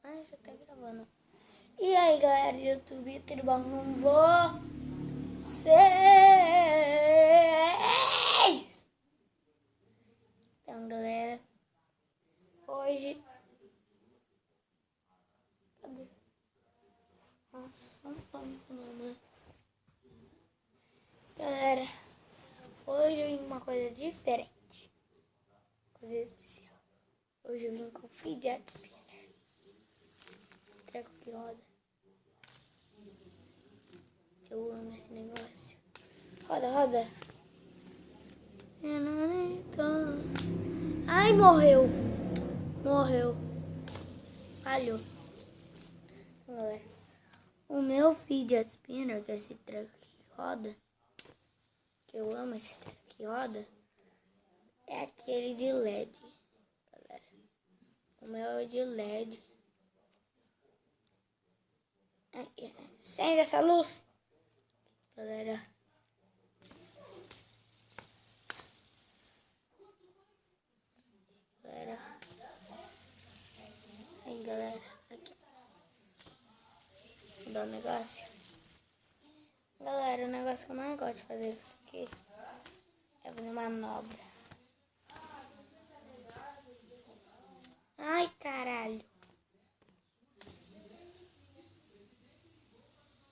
Ai, já tá gravando. E aí, galera do YouTube, tudo bom com vocês? Então, galera, hoje... Cadê? Nossa, não tô muito né? Galera, hoje eu vim com uma coisa diferente. Coisa especial. Hoje eu vim com fidget spinner. Treco que roda. Eu amo esse negócio. Roda, roda. Ai, morreu. Morreu. Falhou. Então, galera, o meu fidget spinner, que é esse treco que roda, que eu amo esse treco que roda, é aquele de LED, galera. O meu é de LED. Acende essa luz, galera. Aí, galera, aqui. Vou dar um negócio. Galera, o negócio que eu mais gosto de fazer isso aqui é fazer manobra. Ai, caralho.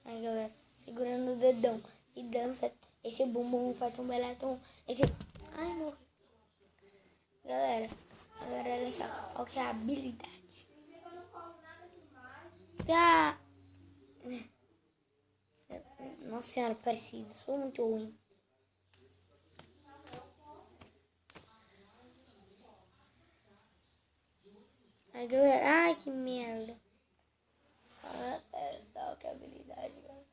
Aí, galera, segurando o dedão e dança. Esse bumbum faz um beletom. Esse... Ai, morri. Galera, olha só. Qual que é a habilidade? Tá. Nossa senhora, parecido. Sou muito ruim. Aí, galera, ai, que merda. Fala essa que é a habilidade, galera.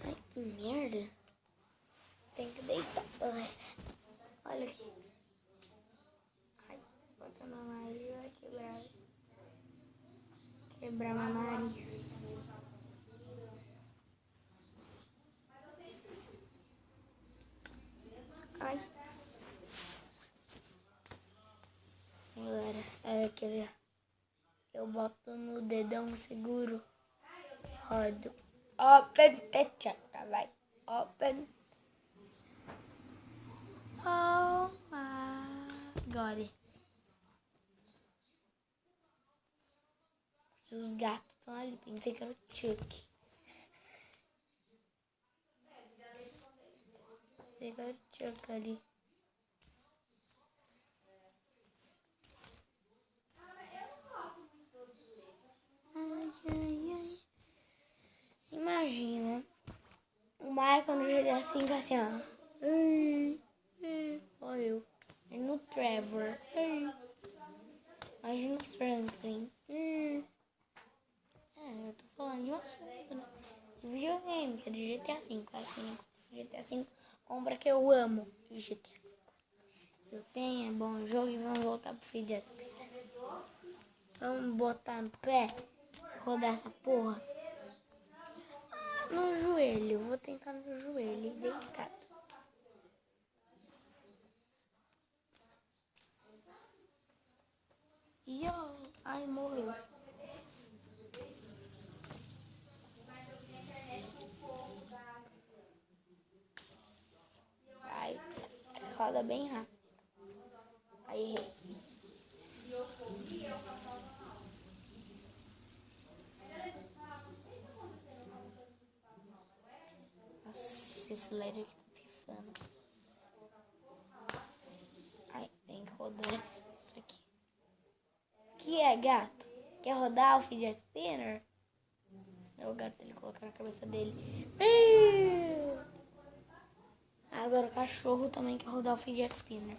Ai, que merda. Tem que deitar, galera. Olha aqui. Ai, bota na nariz, vai quebrar. Quebrar meu nariz. Ai. Galera, quer ver? Eu boto no dedão seguro. Rodo. Open the chakra, vai. Open. Oh my god. Os gatos estão ali. Pensei que era o Chuck. Pensei que era o Chuck ali. Imagina o Michael no GTA 5 assim, ó. Olha eu. E no Trevor. Imagina o Franklin. Eu tô falando de um assunto, né? De videogame, que é de GTA 5. Assim, GTA 5, compra que eu amo de GTA 5. Eu tenho, é bom jogo e vamos voltar pro fidget spinner. Vamos botar no pé, rodar essa porra. No joelho, vou tentar no joelho, deitado. E ó, ai, morreu. Ai, roda bem rápido. Aí errei. Nossa, esse LED aqui tá pifando. Ai, tem que rodar isso aqui. Que é, gato? Quer rodar o fidget spinner? É o gato, ele colocar na cabeça dele. Agora o cachorro também quer rodar o fidget spinner.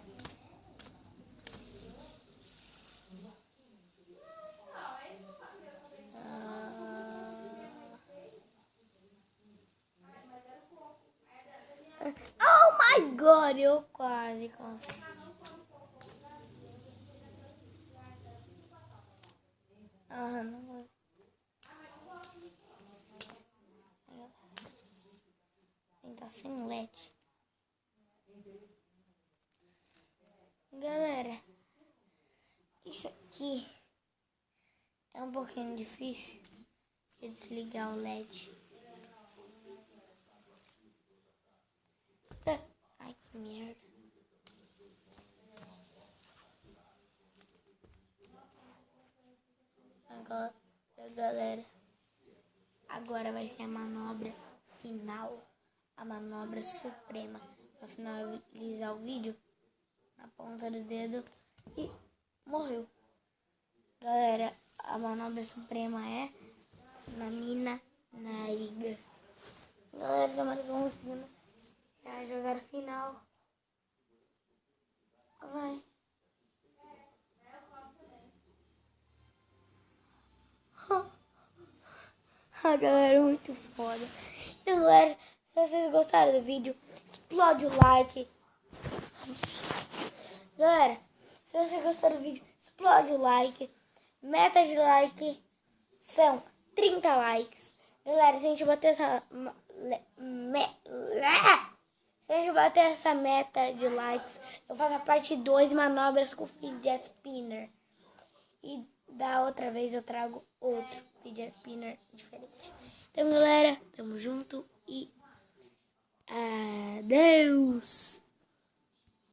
Oh my god, eu quase consegui. Não vou. sem LED. Galera, isso aqui é um pouquinho difícil de desligar o LED. Ai, que merda. Agora, galera, agora vai ser a manobra final, a manobra suprema, para finalizar o vídeo na ponta do dedo e morreu. Galera, a manobra suprema é na mina nariga. Galera, tomara que eu consiga jogar final. Vai. Ah, galera, muito foda. Então, galera, se vocês gostaram do vídeo, explode o like. Galera, se vocês gostaram do vídeo, explode o like. Meta de like são 30 likes. Galera, se a gente bater essa meta de likes, eu faço a parte 2, manobras com fidget spinner. E da outra vez eu trago outro fidget spinner diferente. Então, galera, tamo junto e adeus!